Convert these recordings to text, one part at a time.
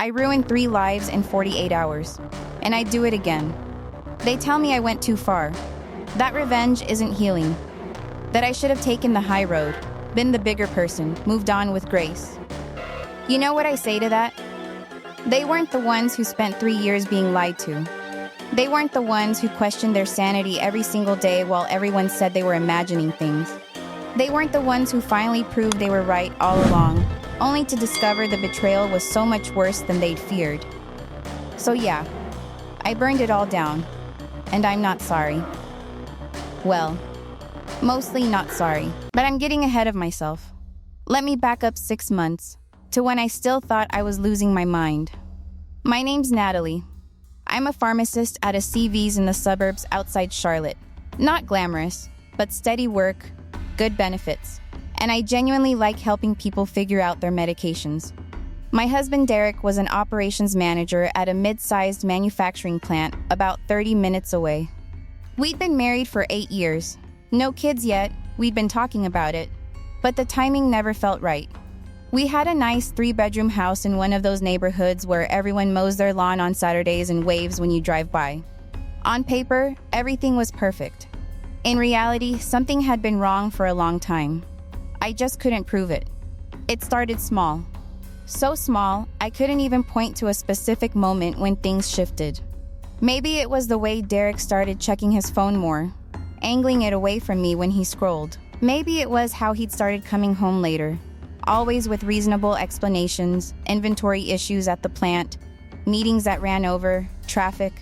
I ruined 3 lives in 48 hours. And I'd do it again. They tell me I went too far. That revenge isn't healing. That I should have taken the high road, been the bigger person, moved on with grace. You know what I say to that? They weren't the ones who spent 3 years being lied to. They weren't the ones who questioned their sanity every single day while everyone said they were imagining things. They weren't the ones who finally proved they were right all along, only to discover the betrayal was so much worse than they'd feared. So yeah, I burned it all down, and I'm not sorry. Well, mostly not sorry, but I'm getting ahead of myself. Let me back up 6 months, to when I still thought I was losing my mind. My name's Natalie. I'm a pharmacist at a CVS in the suburbs outside Charlotte. Not glamorous, but steady work, good benefits, and I genuinely like helping people figure out their medications. My husband Derek was an operations manager at a mid-sized manufacturing plant about 30 minutes away. We'd been married for 8 years. No kids yet, we'd been talking about it, but the timing never felt right. We had a nice 3-bedroom house in one of those neighborhoods where everyone mows their lawn on Saturdays and waves when you drive by. On paper, everything was perfect. In reality, something had been wrong for a long time. I just couldn't prove it. It started small. So small, I couldn't even point to a specific moment when things shifted. Maybe it was the way Derek started checking his phone more, angling it away from me when he scrolled. Maybe it was how he'd started coming home later. Always with reasonable explanations, inventory issues at the plant, meetings that ran over, traffic.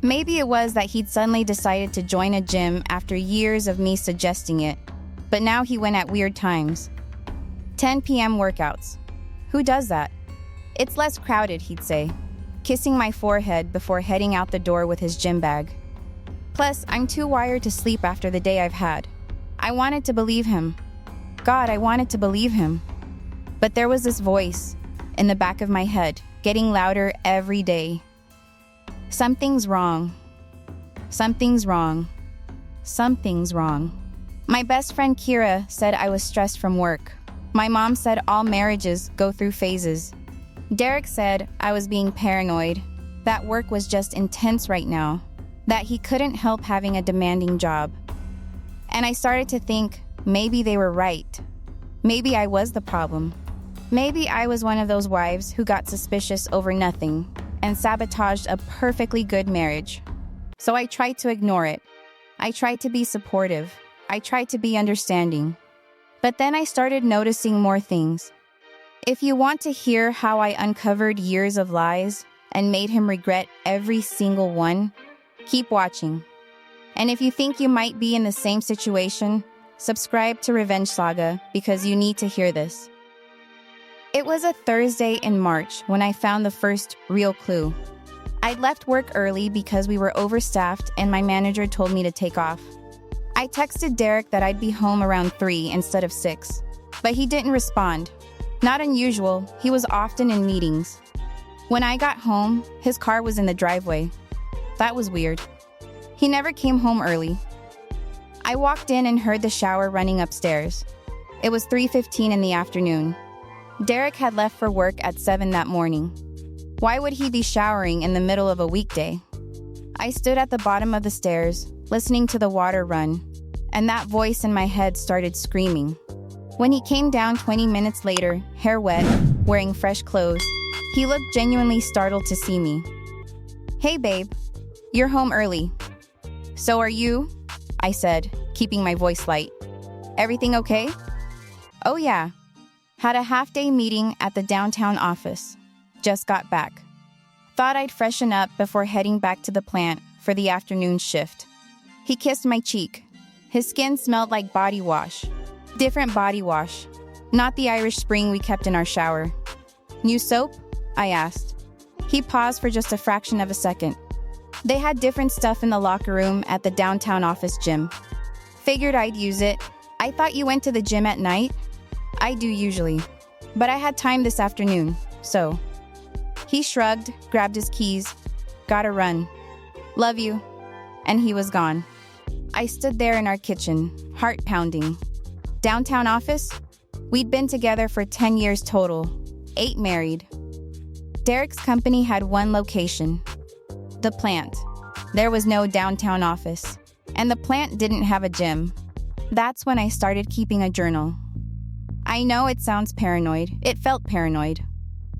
Maybe it was that he'd suddenly decided to join a gym after years of me suggesting it, but now he went at weird times. 10 p.m. workouts. Who does that? It's less crowded, he'd say, kissing my forehead before heading out the door with his gym bag. Plus, I'm too wired to sleep after the day I've had. I wanted to believe him. God, I wanted to believe him. But there was this voice in the back of my head, getting louder every day. Something's wrong. Something's wrong. Something's wrong. My best friend Kira said I was stressed from work. My mom said all marriages go through phases. Derek said I was being paranoid, that work was just intense right now, that he couldn't help having a demanding job. And I started to think, maybe they were right. Maybe I was the problem. Maybe I was one of those wives who got suspicious over nothing and sabotaged a perfectly good marriage. So I tried to ignore it. I tried to be supportive. I tried to be understanding. But then I started noticing more things. If you want to hear how I uncovered years of lies and made him regret every single one, keep watching. And if you think you might be in the same situation, subscribe to Revenge Saga because you need to hear this. It was a Thursday in March when I found the first real clue. I'd left work early because we were overstaffed and my manager told me to take off. I texted Derek that I'd be home around 3 instead of 6, but he didn't respond. Not unusual, he was often in meetings. When I got home, his car was in the driveway. That was weird. He never came home early. I walked in and heard the shower running upstairs. It was 3:15 in the afternoon. Derek had left for work at 7 that morning. Why would he be showering in the middle of a weekday? I stood at the bottom of the stairs, listening to the water run, and that voice in my head started screaming. When he came down 20 minutes later, hair wet, wearing fresh clothes, he looked genuinely startled to see me. "Hey babe, you're home early." "So are you?" I said, keeping my voice light. "Everything okay?" "Oh yeah. Had a half-day meeting at the downtown office. Just got back. Thought I'd freshen up before heading back to the plant for the afternoon shift." He kissed my cheek. His skin smelled like body wash. Different body wash. Not the Irish Spring we kept in our shower. "New soap?" I asked. He paused for just a fraction of a second. They had different stuff in the locker room at the downtown office gym. Figured I'd use it. "I thought you went to the gym at night?" "I do usually, but I had time this afternoon, so." He shrugged, grabbed his keys, "Gotta run. Love you." And he was gone. I stood there in our kitchen, heart pounding. Downtown office? We'd been together for 10 years total, 8 married. Derek's company had one location, the plant. There was no downtown office, and the plant didn't have a gym. That's when I started keeping a journal. I know it sounds paranoid. It felt paranoid.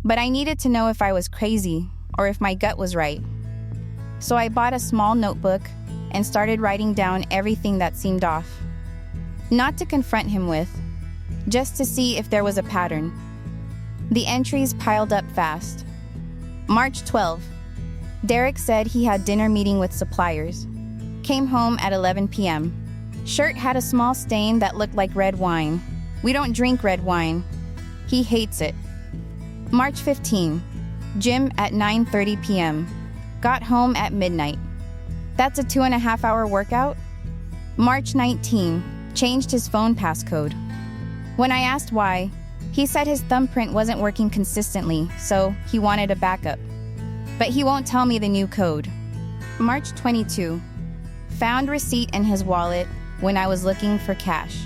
But I needed to know if I was crazy or if my gut was right. So I bought a small notebook and started writing down everything that seemed off. Not to confront him with, just to see if there was a pattern. The entries piled up fast. March 12. Derek said he had dinner meeting with suppliers. Came home at 11 p.m. Shirt had a small stain that looked like red wine. We don't drink red wine. He hates it. March 15. Gym at 9:30 p.m. Got home at midnight. That's a 2.5-hour workout? March 19. Changed his phone passcode. When I asked why, he said his thumbprint wasn't working consistently, so he wanted a backup. But he won't tell me the new code. March 22. Found receipt in his wallet when I was looking for cash.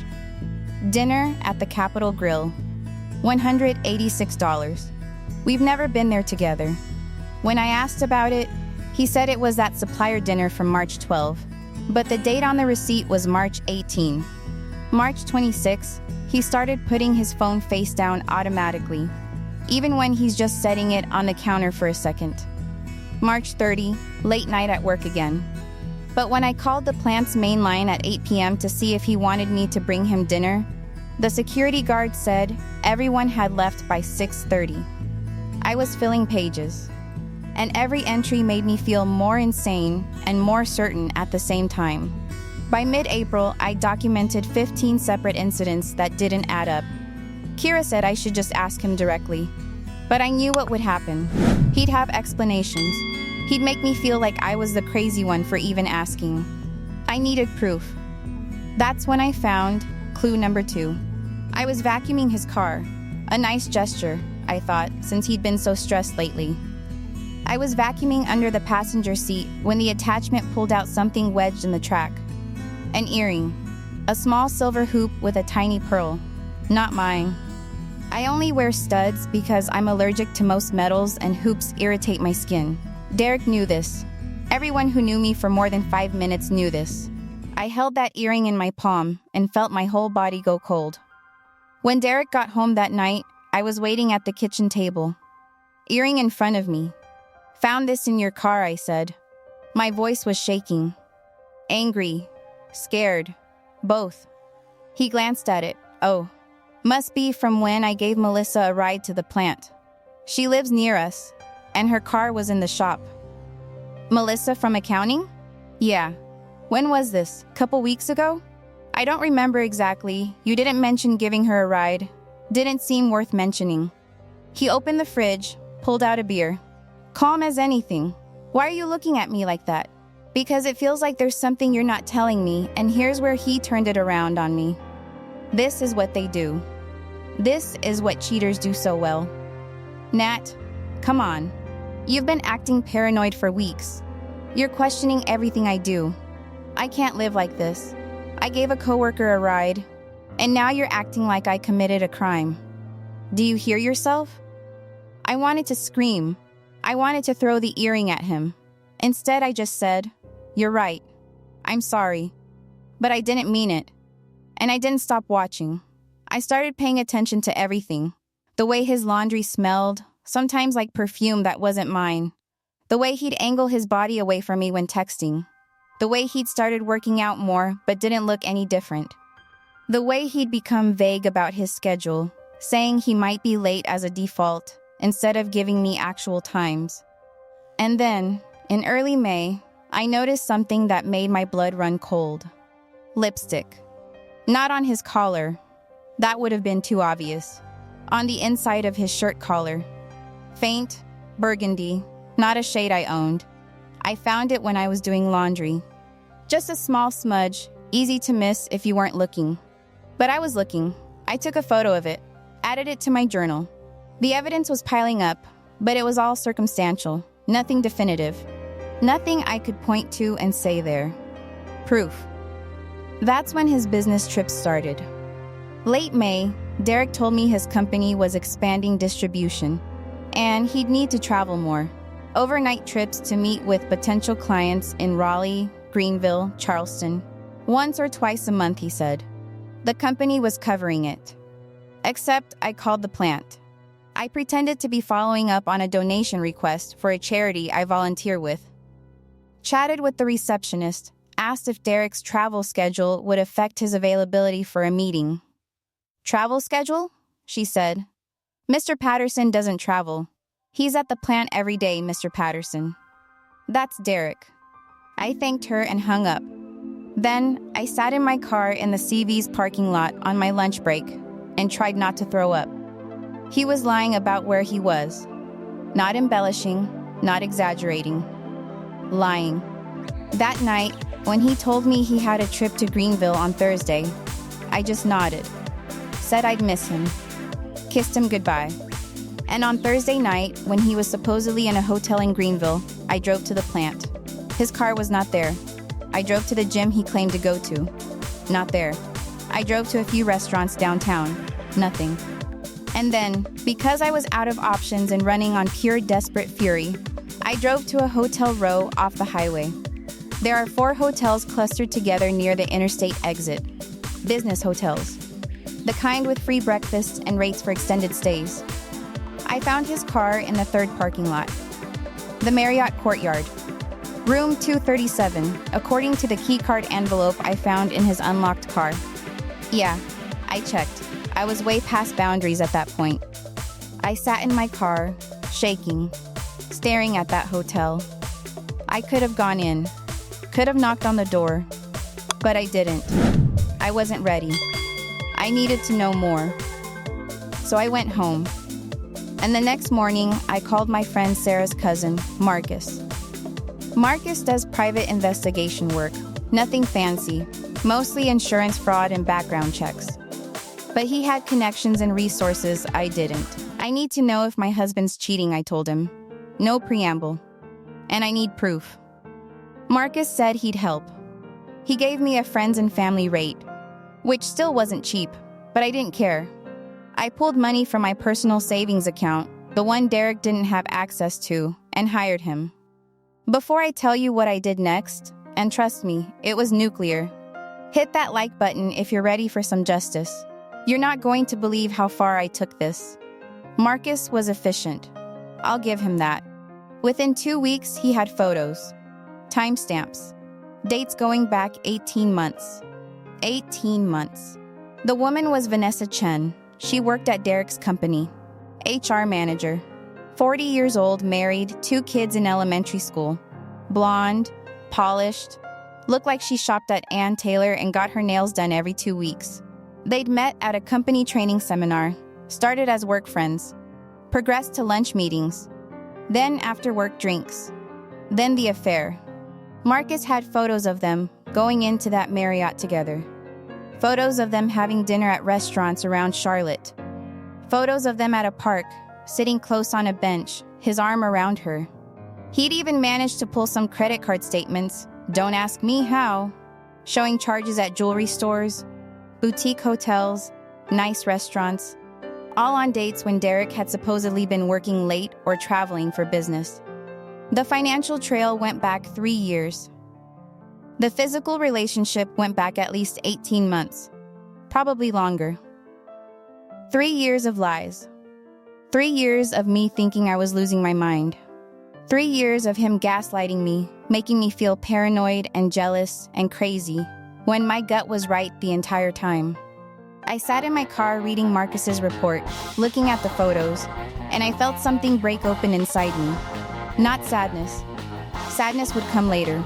Dinner at the Capitol Grill. $186. We've never been there together. When I asked about it, he said it was that supplier dinner from March 12, but the date on the receipt was March 18. March 26, he started putting his phone face down automatically, even when he's just setting it on the counter for a second. March 30, late night at work again. But when I called the plant's main line at 8 p.m. to see if he wanted me to bring him dinner, the security guard said everyone had left by 6:30. I was filling pages, and every entry made me feel more insane and more certain at the same time. By mid-April, I documented 15 separate incidents that didn't add up. Kira said I should just ask him directly, but I knew what would happen. He'd have explanations. He'd make me feel like I was the crazy one for even asking. I needed proof. That's when I found clue number 2. I was vacuuming his car. A nice gesture, I thought, since he'd been so stressed lately. I was vacuuming under the passenger seat when the attachment pulled out something wedged in the track. An earring. A small silver hoop with a tiny pearl. Not mine. I only wear studs because I'm allergic to most metals and hoops irritate my skin. Derek knew this. Everyone who knew me for more than 5 minutes knew this. I held that earring in my palm and felt my whole body go cold. When Derek got home that night, I was waiting at the kitchen table. Earring in front of me. Found this in your car, I said. My voice was shaking. Angry. Scared. Both. He glanced at it. Oh. Must be from when I gave Melissa a ride to the plant. She lives near us, and her car was in the shop. Melissa from accounting? Yeah. When was this? Couple weeks ago? I don't remember exactly. You didn't mention giving her a ride. Didn't seem worth mentioning. He opened the fridge, pulled out a beer. Calm as anything. Why are you looking at me like that? Because it feels like there's something you're not telling me, and here's where he turned it around on me. This is what they do. This is what cheaters do so well. Nat, come on. You've been acting paranoid for weeks. You're questioning everything I do. I can't live like this. I gave a coworker a ride, and now you're acting like I committed a crime. Do you hear yourself? I wanted to scream. I wanted to throw the earring at him. Instead, I just said, "You're right. I'm sorry." But I didn't mean it. And I didn't stop watching. I started paying attention to everything. The way his laundry smelled, sometimes like perfume that wasn't mine. The way he'd angle his body away from me when texting. The way he'd started working out more but didn't look any different. The way he'd become vague about his schedule, saying he might be late as a default instead of giving me actual times. And then, in early May, I noticed something that made my blood run cold. Lipstick. Not on his collar. That would have been too obvious. On the inside of his shirt collar. Faint, burgundy, not a shade I owned. I found it when I was doing laundry. Just a small smudge, easy to miss if you weren't looking. But I was looking. I took a photo of it, added it to my journal. The evidence was piling up, but it was all circumstantial, nothing definitive. Nothing I could point to and say there. Proof. That's when his business trip started. Late May, Derek told me his company was expanding distribution. and he'd need to travel more. Overnight trips to meet with potential clients in Raleigh, Greenville, Charleston. Once or twice a month, he said. The company was covering it. Except I called the plant. I pretended to be following up on a donation request for a charity I volunteer with. Chatted with the receptionist, asked if Derek's travel schedule would affect his availability for a meeting. Travel schedule? She said. Mr. Patterson doesn't travel. He's at the plant every day, Mr. Patterson. That's Derek. I thanked her and hung up. Then I sat in my car in the CV's parking lot on my lunch break and tried not to throw up. He was lying about where he was. Not embellishing, not exaggerating. Lying. That night, when he told me he had a trip to Greenville on Thursday, I just nodded. Said I'd miss him. Kissed him goodbye. And on Thursday night, when he was supposedly in a hotel in Greenville, I drove to the plant. His car was not there. I drove to the gym he claimed to go to. Not there. I drove to a few restaurants downtown. Nothing. And then, because I was out of options and running on pure desperate fury, I drove to a hotel row off the highway. There are 4 hotels clustered together near the interstate exit. Business hotels. The kind with free breakfast and rates for extended stays. I found his car in the 3rd parking lot. The Marriott Courtyard. Room 237, according to the keycard envelope I found in his unlocked car. Yeah, I checked. I was way past boundaries at that point. I sat in my car, shaking, staring at that hotel. I could have gone in, could have knocked on the door, but I didn't. I wasn't ready. I needed to know more. So I went home. And the next morning, I called my friend Sarah's cousin, Marcus. Marcus does private investigation work, nothing fancy, mostly insurance fraud and background checks. But he had connections and resources I didn't. I need to know if my husband's cheating, I told him. No preamble. And I need proof. Marcus said he'd help. He gave me a friends and family rate, which still wasn't cheap, but I didn't care. I pulled money from my personal savings account, the one Derek didn't have access to, and hired him. Before I tell you what I did next, and trust me, it was nuclear. Hit that like button if you're ready for some justice. You're not going to believe how far I took this. Marcus was efficient. I'll give him that. Within 2 weeks, he had photos, timestamps, dates going back 18 months. 18 months. The woman was Vanessa Chen. She worked at Derek's company. HR manager. 40 years old, married, 2 kids in elementary school. Blonde, polished. Looked like she shopped at Ann Taylor and got her nails done every 2 weeks. They'd met at a company training seminar, started as work friends, progressed to lunch meetings, then after work drinks, then the affair. Marcus had photos of them going into that Marriott together. Photos of them having dinner at restaurants around Charlotte. Photos of them at a park, sitting close on a bench, his arm around her. He'd even managed to pull some credit card statements, don't ask me how, showing charges at jewelry stores, boutique hotels, nice restaurants, all on dates when Derek had supposedly been working late or traveling for business. The financial trail went back 3 years. The physical relationship went back at least 18 months, probably longer. 3 years of lies. 3 years of me thinking I was losing my mind. 3 years of him gaslighting me, making me feel paranoid and jealous and crazy, when my gut was right the entire time. I sat in my car reading Marcus's report, looking at the photos, and I felt something break open inside me. Not sadness. Sadness would come later.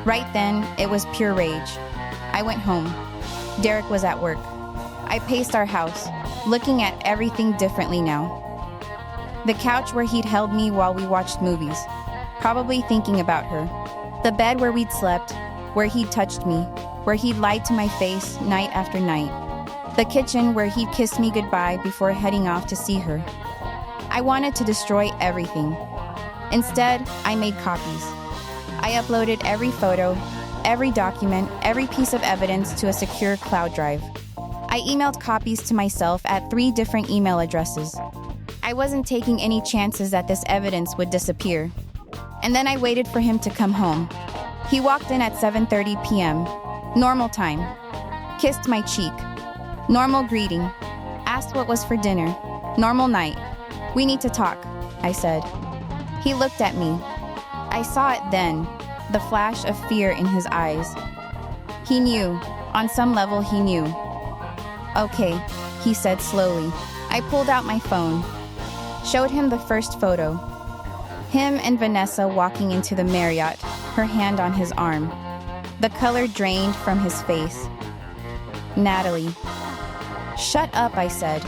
Right then, it was pure rage. I went home. Derek was at work. I paced our house, looking at everything differently now. The couch where he'd held me while we watched movies, probably thinking about her. The bed where we'd slept, where he'd touched me, where he'd lied to my face night after night. The kitchen where he'd kissed me goodbye before heading off to see her. I wanted to destroy everything. Instead, I made copies. I uploaded every photo, every document, every piece of evidence to a secure cloud drive. I emailed copies to myself at 3 different email addresses. I wasn't taking any chances that this evidence would disappear. And then I waited for him to come home. He walked in at 7:30 p.m. Normal time. Kissed my cheek. Normal greeting. Asked what was for dinner. Normal night. We need to talk, I said. He looked at me. I saw it then, the flash of fear in his eyes. He knew. On some level, he knew. Okay, he said slowly. I pulled out my phone. Showed him the first photo. Him and Vanessa walking into the Marriott, her hand on his arm. The color drained from his face. Natalie. Shut up, I said.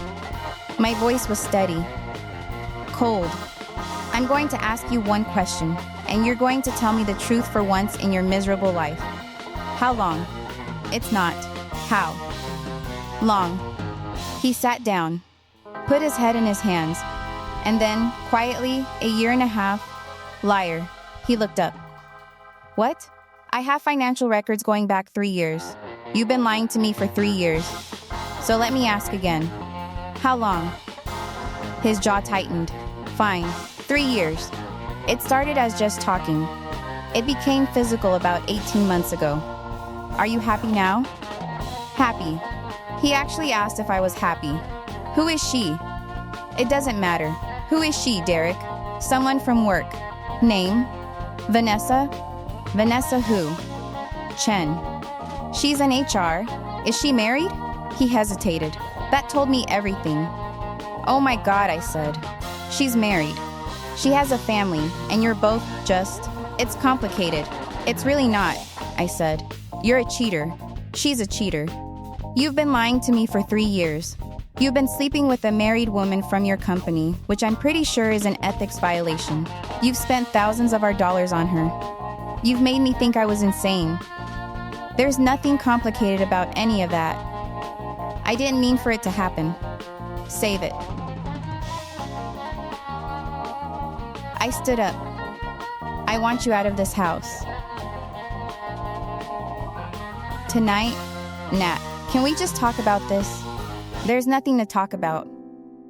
My voice was steady. Cold. I'm going to ask you one question, and you're going to tell me the truth for once in your miserable life. How long? It's not. How? Long. He sat down, put his head in his hands, and then, quietly, 1.5 years, liar, he looked up. What? I have financial records going back 3 years. You've been lying to me for 3 years. So let me ask again. How long? His jaw tightened. Fine, 3 years. It started as just talking. It became physical about 18 months ago. Are you happy now? Happy. He actually asked if I was happy. Who is she? It doesn't matter. Who is she, Derek? Someone from work. Name? Vanessa? Vanessa who? Chen. She's in HR. Is she married? He hesitated. That told me everything. Oh my God, I said. She's married. She has a family, and you're both just... It's complicated. It's really not, I said. You're a cheater. She's a cheater. You've been lying to me for 3 years. You've been sleeping with a married woman from your company, which I'm pretty sure is an ethics violation. You've spent thousands of our dollars on her. You've made me think I was insane. There's nothing complicated about any of that. I didn't mean for it to happen. Save it. I stood up. I want you out of this house. Tonight, Nat, can we just talk about this? There's nothing to talk about.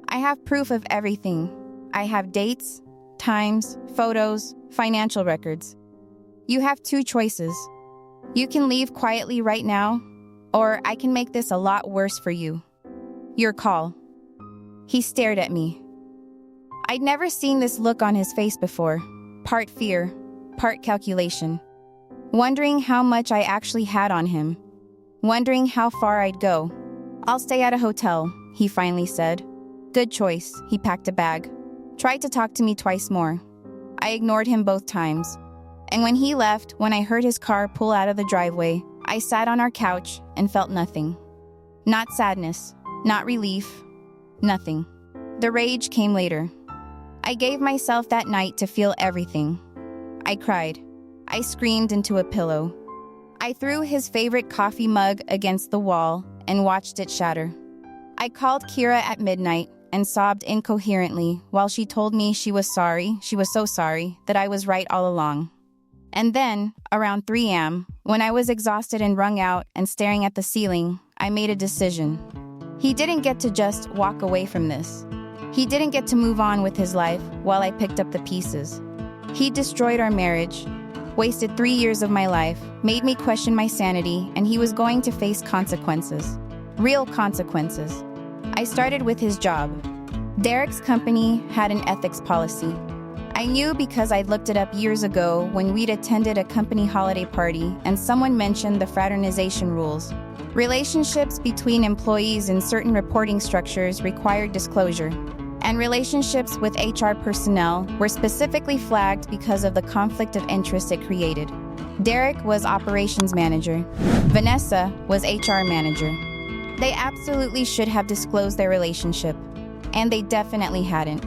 I have proof of everything. I have dates, times, photos, financial records. You have 2 choices. You can leave quietly right now, or I can make this a lot worse for you. Your call. He stared at me. I'd never seen this look on his face before. Part fear, part calculation. Wondering how much I actually had on him. Wondering how far I'd go. I'll stay at a hotel, he finally said. Good choice, he packed a bag. Tried to talk to me twice more. I ignored him both times. And when he left, when I heard his car pull out of the driveway, I sat on our couch and felt nothing. Not sadness, not relief, nothing. The rage came later. I gave myself that night to feel everything. I cried. I screamed into a pillow. I threw his favorite coffee mug against the wall and watched it shatter. I called Kira at midnight and sobbed incoherently while she told me she was sorry, she was so sorry, that I was right all along. And then, around 3 a.m., when I was exhausted and wrung out and staring at the ceiling, I made a decision. He didn't get to just walk away from this. He didn't get to move on with his life while I picked up the pieces. He destroyed our marriage, wasted 3 years of my life, made me question my sanity, and he was going to face consequences. Real consequences. I started with his job. Derek's company had an ethics policy. I knew because I'd looked it up years ago when we'd attended a company holiday party and someone mentioned the fraternization rules. Relationships between employees in certain reporting structures required disclosure, and relationships with HR personnel were specifically flagged because of the conflict of interest it created. Derek was operations manager. Vanessa was HR manager. They absolutely should have disclosed their relationship, and they definitely hadn't.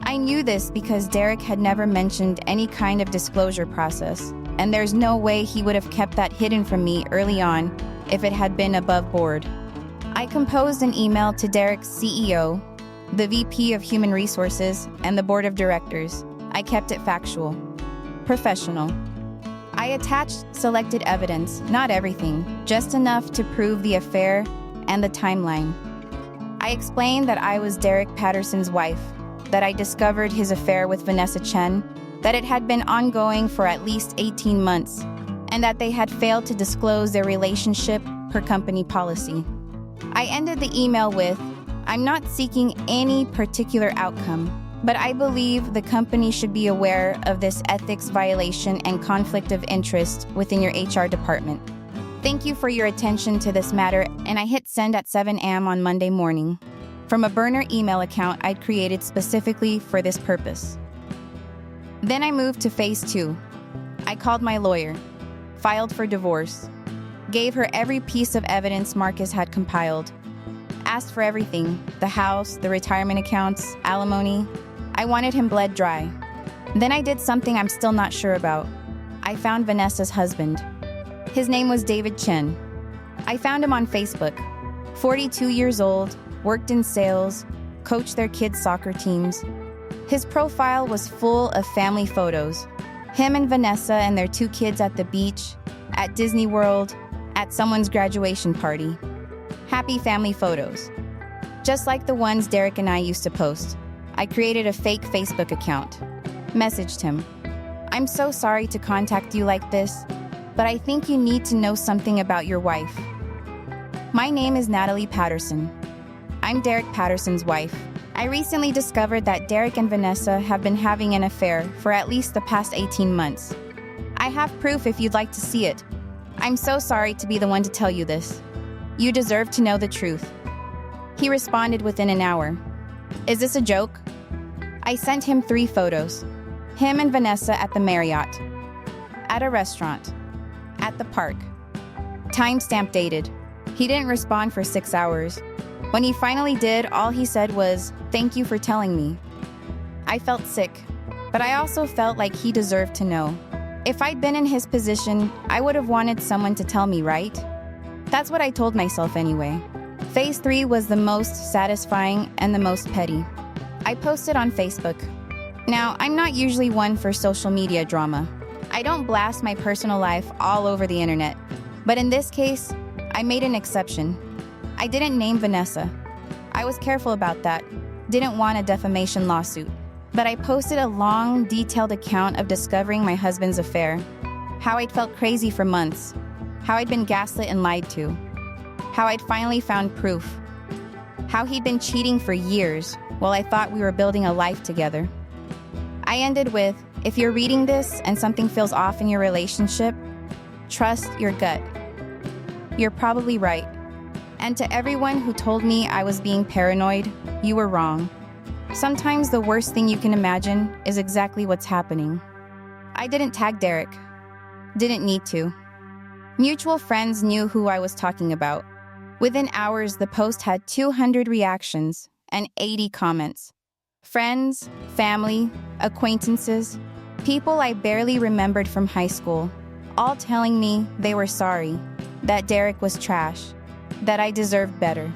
I knew this because Derek had never mentioned any kind of disclosure process, and there's no way he would have kept that hidden from me early on if it had been above board. I composed an email to Derek's CEO, the VP of Human Resources, and the Board of Directors. I kept it factual, professional. I attached selected evidence, not everything, just enough to prove the affair and the timeline. I explained that I was Derek Patterson's wife, that I discovered his affair with Vanessa Chen, that it had been ongoing for at least 18 months, and that they had failed to disclose their relationship per company policy. I ended the email with, "I'm not seeking any particular outcome, but I believe the company should be aware of this ethics violation and conflict of interest within your HR department. Thank you for your attention to this matter," and I hit send at 7 a.m. on Monday morning from a burner email account I'd created specifically for this purpose. Then I moved to phase 2. I called my lawyer, filed for divorce, gave her every piece of evidence Marcus had compiled, asked for everything: the house, the retirement accounts, alimony. I wanted him bled dry. Then I did something I'm still not sure about. I found Vanessa's husband. His name was David Chen. I found him on Facebook. 42 years old, worked in sales, coached their kids' soccer teams. His profile was full of family photos. Him and Vanessa and their 2 kids at the beach, at Disney World, at someone's graduation party. Happy family photos. Just like the ones Derek and I used to post. I created a fake Facebook account. Messaged him, "I'm so sorry to contact you like this, but I think you need to know something about your wife. My name is Natalie Patterson. I'm Derek Patterson's wife. I recently discovered that Derek and Vanessa have been having an affair for at least the past 18 months. I have proof if you'd like to see it. I'm so sorry to be the one to tell you this. You deserve to know the truth." He responded within an hour. "Is this a joke?" I sent him 3 photos. Him and Vanessa at the Marriott, at a restaurant, at the park. Timestamp dated. He didn't respond for 6 hours. When he finally did, all he said was, "Thank you for telling me." I felt sick, but I also felt like he deserved to know. If I'd been in his position, I would have wanted someone to tell me, right? That's what I told myself anyway. Phase 3 was the most satisfying and the most petty. I posted on Facebook. Now, I'm not usually one for social media drama. I don't blast my personal life all over the internet. But in this case, I made an exception. I didn't name Vanessa. I was careful about that. Didn't want a defamation lawsuit. But I posted a long, detailed account of discovering my husband's affair. How I'd felt crazy for months. How I'd been gaslit and lied to. How I'd finally found proof. How he'd been cheating for years while I thought we were building a life together. I ended with, "If you're reading this and something feels off in your relationship, trust your gut. You're probably right. And to everyone who told me I was being paranoid, you were wrong. Sometimes the worst thing you can imagine is exactly what's happening." I didn't tag Derek. Didn't need to. Mutual friends knew who I was talking about. Within hours, the post had 200 reactions and 80 comments. Friends, family, acquaintances, people I barely remembered from high school, all telling me they were sorry, that Derek was trash, that I deserved better.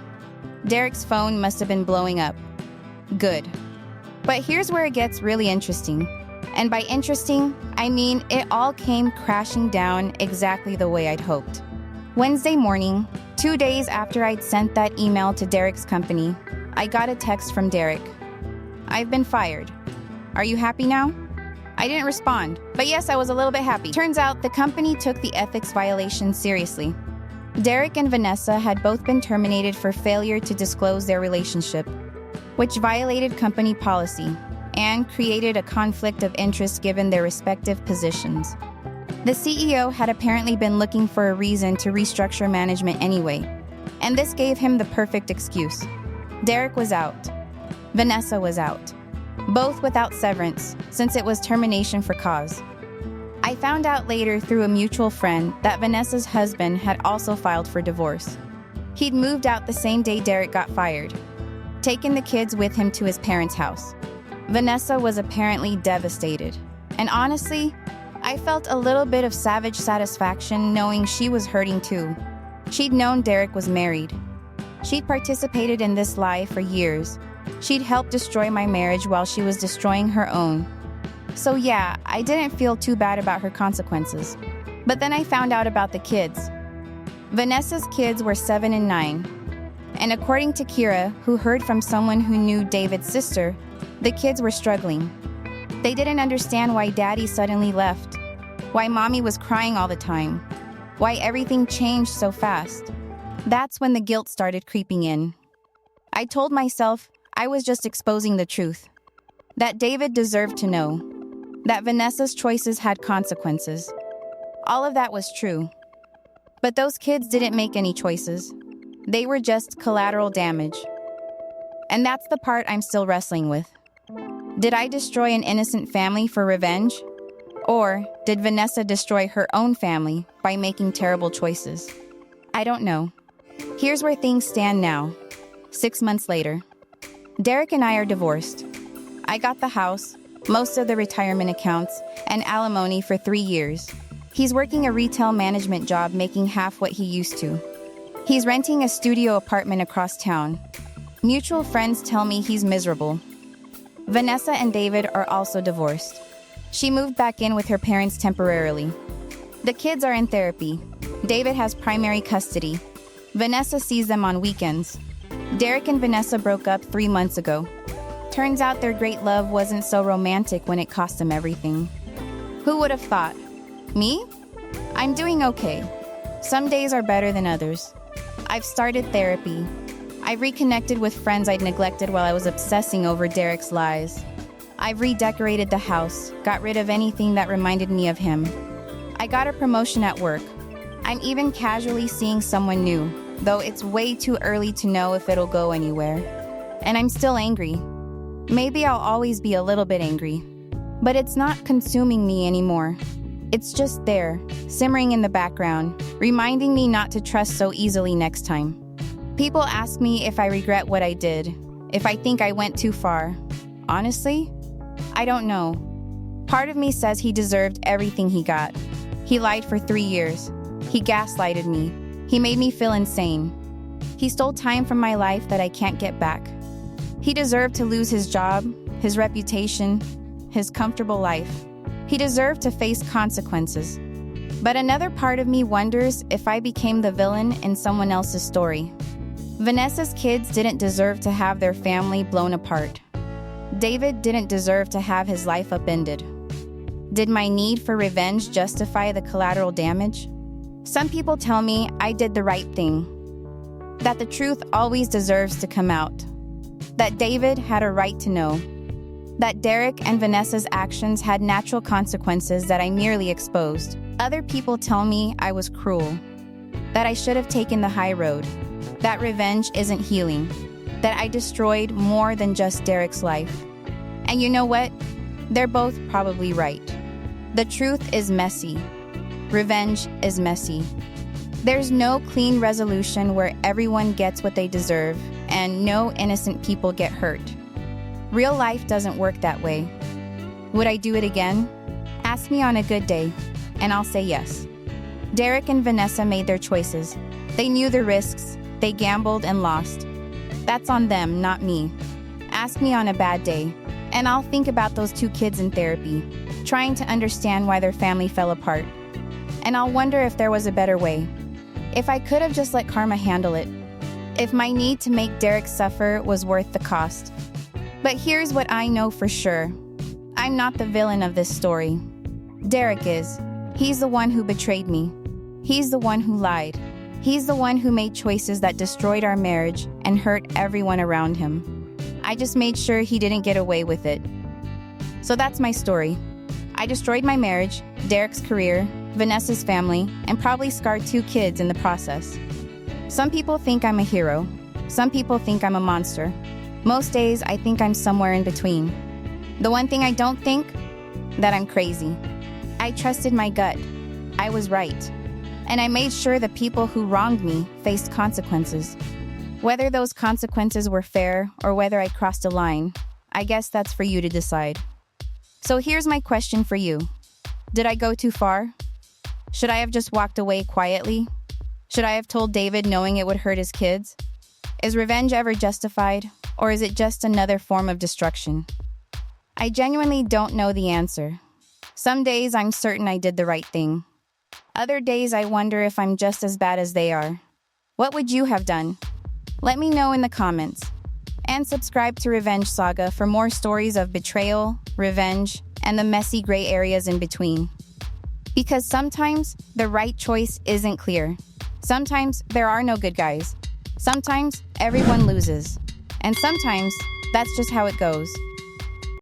Derek's phone must have been blowing up. Good. But here's where it gets really interesting. And by interesting, I mean it all came crashing down exactly the way I'd hoped. Wednesday morning, 2 days after I'd sent that email to Derek's company, I got a text from Derek. "I've been fired. Are you happy now?" I didn't respond, but yes, I was a little bit happy. Turns out the company took the ethics violation seriously. Derek and Vanessa had both been terminated for failure to disclose their relationship, which violated company policy and created a conflict of interest given their respective positions. The CEO had apparently been looking for a reason to restructure management anyway, and this gave him the perfect excuse. Derek was out. Vanessa was out. Both without severance, since it was termination for cause. I found out later through a mutual friend that Vanessa's husband had also filed for divorce. He'd moved out the same day Derek got fired, taken the kids with him to his parents' house. Vanessa was apparently devastated, and honestly, I felt a little bit of savage satisfaction knowing she was hurting too. She'd known Derek was married. She'd participated in this lie for years. She'd helped destroy my marriage while she was destroying her own. So yeah, I didn't feel too bad about her consequences. But then I found out about the kids. Vanessa's kids were 7 and 9. And according to Kira, who heard from someone who knew David's sister, The kids were struggling. They didn't understand why Daddy suddenly left, why Mommy was crying all the time, why everything changed so fast. That's when the guilt started creeping in. I told myself I was just exposing the truth, that David deserved to know, that Vanessa's choices had consequences. All of that was true. But those kids didn't make any choices. They were just collateral damage. And that's the part I'm still wrestling with. Did I destroy an innocent family for revenge? Or did Vanessa destroy her own family by making terrible choices? I don't know. Here's where things stand now, 6 months later. Derek and I are divorced. I got the house, most of the retirement accounts, and alimony for 3 years. He's working a retail management job making half what he used to. He's renting a studio apartment across town. Mutual friends tell me he's miserable. Vanessa and David are also divorced. She moved back in with her parents temporarily. The kids are in therapy. David has primary custody. Vanessa sees them on weekends. Derek and Vanessa broke up 3 months ago. Turns out their great love wasn't so romantic when it cost them everything. Who would have thought? Me? I'm doing okay. Some days are better than others. I've started therapy. I've reconnected with friends I'd neglected while I was obsessing over Derek's lies. I've redecorated the house, got rid of anything that reminded me of him. I got a promotion at work. I'm even casually seeing someone new, though it's way too early to know if it'll go anywhere. And I'm still angry. Maybe I'll always be a little bit angry. But it's not consuming me anymore. It's just there, simmering in the background, reminding me not to trust so easily next time. People ask me if I regret what I did, if I think I went too far. Honestly, I don't know. Part of me says he deserved everything he got. He lied for 3 years. He gaslighted me. He made me feel insane. He stole time from my life that I can't get back. He deserved to lose his job, his reputation, his comfortable life. He deserved to face consequences. But another part of me wonders if I became the villain in someone else's story. Vanessa's kids didn't deserve to have their family blown apart. David didn't deserve to have his life upended. Did my need for revenge justify the collateral damage? Some people tell me I did the right thing, that the truth always deserves to come out, that David had a right to know, that Derek and Vanessa's actions had natural consequences that I merely exposed. Other people tell me I was cruel, that I should have taken the high road, that revenge isn't healing, that I destroyed more than just Derek's life. And you know what? They're both probably right. The truth is messy. Revenge is messy. There's no clean resolution where everyone gets what they deserve and no innocent people get hurt. Real life doesn't work that way. Would I do it again? Ask me on a good day, and I'll say yes. Derek and Vanessa made their choices. They knew the risks. They gambled and lost. That's on them, not me. Ask me on a bad day, and I'll think about those 2 kids in therapy, trying to understand why their family fell apart. And I'll wonder if there was a better way. If I could have just let karma handle it. If my need to make Derek suffer was worth the cost. But here's what I know for sure. I'm not the villain of this story. Derek is. He's the one who betrayed me. He's the one who lied. He's the one who made choices that destroyed our marriage and hurt everyone around him. I just made sure he didn't get away with it. So that's my story. I destroyed my marriage, Derek's career, Vanessa's family, and probably scarred 2 kids in the process. Some people think I'm a hero. Some people think I'm a monster. Most days, I think I'm somewhere in between. The one thing I don't think? That I'm crazy. I trusted my gut. I was right. And I made sure the people who wronged me faced consequences. Whether those consequences were fair or whether I crossed a line, I guess that's for you to decide. So here's my question for you. Did I go too far? Should I have just walked away quietly? Should I have told David knowing it would hurt his kids? Is revenge ever justified, or is it just another form of destruction? I genuinely don't know the answer. Some days I'm certain I did the right thing. Other days I wonder if I'm just as bad as they are. What would you have done? Let me know in the comments. And subscribe to Revenge Saga for more stories of betrayal, revenge, and the messy gray areas in between. Because sometimes the right choice isn't clear. Sometimes there are no good guys. Sometimes everyone loses. And sometimes that's just how it goes.